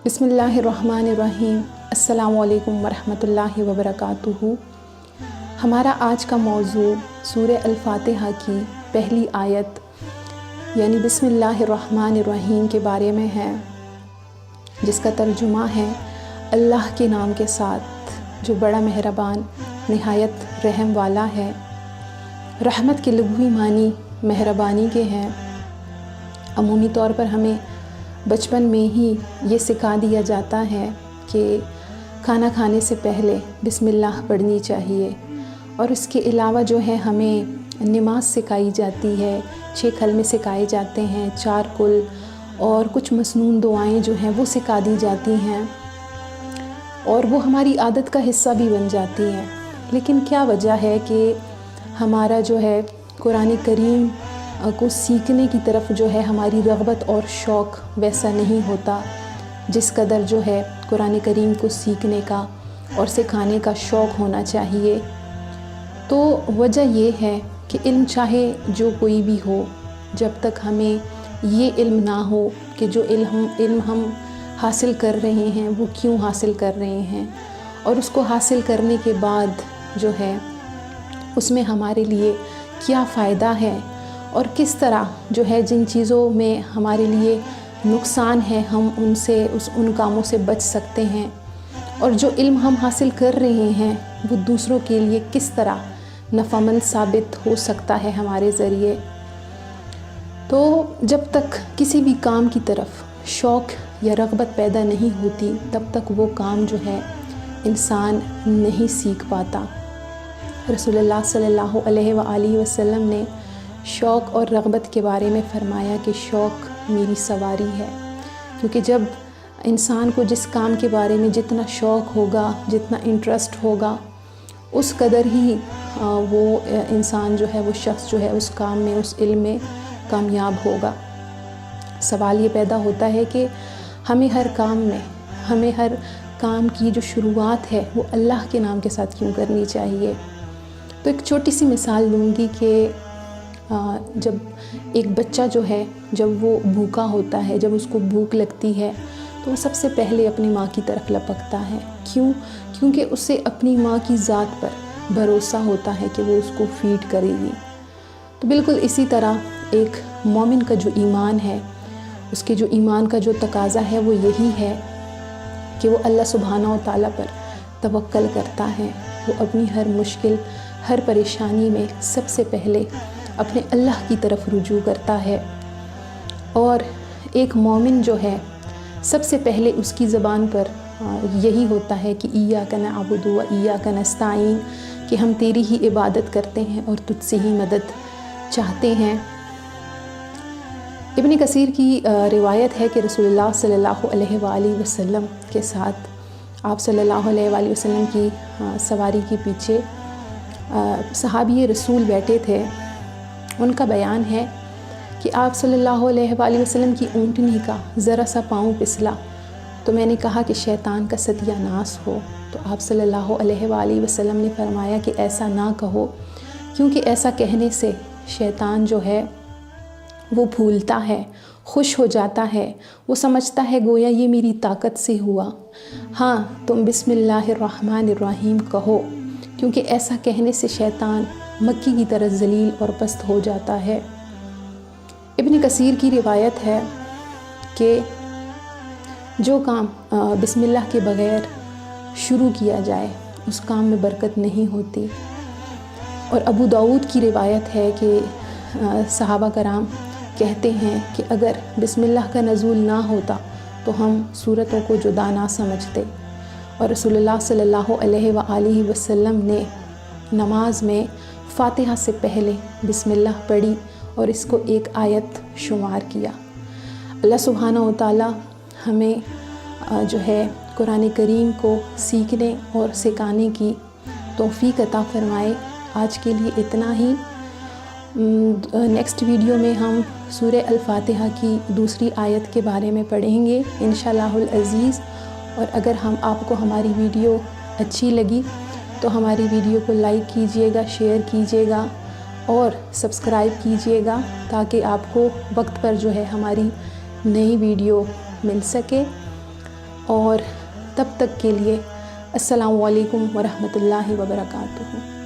بسم اللہ الرحمن الرحیم۔ السلام علیکم ورحمۃ اللہ وبرکاتہ۔ ہمارا آج کا موضوع سورہ الفاتحہ کی پہلی آیت یعنی بسم اللہ الرحمن الرحیم کے بارے میں ہے، جس کا ترجمہ ہے اللہ کے نام کے ساتھ جو بڑا مہربان نہایت رحم والا ہے۔ رحمت کے لغوی معنی مہربانی کے ہیں۔ عمومی طور پر ہمیں بچپن میں ہی یہ سکھا دیا جاتا ہے کہ کھانا کھانے سے پہلے بسم اللہ پڑھنی چاہیے، اور اس کے علاوہ جو ہے ہمیں نماز سکھائی جاتی ہے، 6 کلمے سکھائے جاتے ہیں، 4 کل اور کچھ مسنون دعائیں جو ہیں وہ سکھا دی جاتی ہیں، اور وہ ہماری عادت کا حصہ بھی بن جاتی ہیں۔ لیکن کیا وجہ ہے کہ ہمارا جو ہے قرآن کریم کو سیکھنے کی طرف جو ہے ہماری رغبت اور شوق ویسا نہیں ہوتا جس قدر جو ہے قرآن کریم کو سیکھنے کا اور سکھانے کا شوق ہونا چاہیے؟ تو وجہ یہ ہے کہ علم چاہے جو کوئی بھی ہو، جب تک ہمیں یہ علم نہ ہو کہ جو علم ہم حاصل کر رہے ہیں وہ کیوں حاصل کر رہے ہیں، اور اس کو حاصل کرنے کے بعد جو ہے اس میں ہمارے لیے کیا فائدہ ہے، اور کس طرح جو ہے جن چیزوں میں ہمارے لیے نقصان ہے ہم ان کاموں سے بچ سکتے ہیں، اور جو علم ہم حاصل کر رہے ہیں وہ دوسروں کے لیے کس طرح نفع مند ثابت ہو سکتا ہے ہمارے ذریعے۔ تو جب تک کسی بھی کام کی طرف شوق یا رغبت پیدا نہیں ہوتی تب تک وہ کام جو ہے انسان نہیں سیکھ پاتا۔ رسول اللہ صلی اللہ علیہ وآلہ وسلم نے شوق اور رغبت کے بارے میں فرمایا کہ شوق میری سواری ہے، کیونکہ جب انسان کو جس کام کے بارے میں جتنا شوق ہوگا، جتنا انٹرسٹ ہوگا، اس قدر ہی وہ انسان جو ہے وہ شخص جو ہے اس کام میں، اس علم میں کامیاب ہوگا۔ سوال یہ پیدا ہوتا ہے کہ ہمیں ہر کام کی جو شروعات ہے وہ اللہ کے نام کے ساتھ کیوں کرنی چاہیے؟ تو ایک چھوٹی سی مثال لوں گی کہ جب ایک بچہ جو ہے جب وہ بھوکا ہوتا ہے، جب اس کو بھوک لگتی ہے تو وہ سب سے پہلے اپنی ماں کی طرف لپکتا ہے۔ کیونکہ اسے اپنی ماں کی ذات پر بھروسہ ہوتا ہے کہ وہ اس کو فیڈ کرے گی۔ تو بالکل اسی طرح ایک مومن کا جو ایمان ہے، اس کے جو ایمان کا جو تقاضا ہے وہ یہی ہے کہ وہ اللہ سبحانہ و تعالیٰ پر توکل کرتا ہے، وہ اپنی ہر مشکل، ہر پریشانی میں سب سے پہلے اپنے اللہ کی طرف رجوع کرتا ہے۔ اور ایک مومن جو ہے سب سے پہلے اس کی زبان پر یہی ہوتا ہے کہ ایاک نعبد و ایاک نستعین، کہ ہم تیری ہی عبادت کرتے ہیں اور تجھ سے ہی مدد چاہتے ہیں۔ ابن کثیر کی روایت ہے کہ رسول اللہ صلی اللہ علیہ وآلہ وسلم کے ساتھ آپ صلی اللہ علیہ وآلہ وسلم کی سواری کے پیچھے صحابی رسول بیٹھے تھے۔ ان کا بیان ہے کہ آپ صلی اللہ علیہ وآلہ وسلم کی اونٹنی کا ذرا سا پاؤں پسلا تو میں نے کہا کہ شیطان کا ستیہ ناس ہو، تو آپ صلی اللہ علیہ وآلہ وسلم نے فرمایا کہ ایسا نہ کہو، کیونکہ ایسا کہنے سے شیطان جو ہے وہ پھولتا ہے، خوش ہو جاتا ہے، وہ سمجھتا ہے گویا یہ میری طاقت سے ہوا۔ ہاں، تم بسم اللہ الرحمن الرحیم کہو، کیونکہ ایسا کہنے سے شیطان مکی کی طرح ذلیل اور پست ہو جاتا ہے۔ ابن کثیر کی روایت ہے کہ جو کام بسم اللہ کے بغیر شروع کیا جائے اس کام میں برکت نہیں ہوتی۔ اور ابو داؤد کی روایت ہے کہ صحابہ کرام کہتے ہیں کہ اگر بسم اللہ کا نزول نہ ہوتا تو ہم سورتوں کو جدا نہ سمجھتے، اور رسول اللہ صلی اللہ علیہ وآلہ وسلم نے نماز میں فاتحہ سے پہلے بسم اللہ پڑھی اور اس کو ایک آیت شمار کیا۔ اللہ سبحانہ و تعالیٰ ہمیں جو ہے قرآن کریم کو سیکھنے اور سکھانے کی توفیق عطا فرمائے۔ آج کے لیے اتنا ہی۔ نیکسٹ ویڈیو میں ہم سورہ الفاتحہ کی دوسری آیت کے بارے میں پڑھیں گے انشاءاللہ العزیز۔ اور اگر آپ کو ہماری ویڈیو اچھی لگی تو ہماری ویڈیو کو لائک کیجئے گا، شیئر کیجئے گا اور سبسکرائب کیجئے گا، تاکہ آپ کو وقت پر جو ہے ہماری نئی ویڈیو مل سکے۔ اور تب تک کے لیے السلام علیکم ورحمۃ اللہ وبرکاتہ۔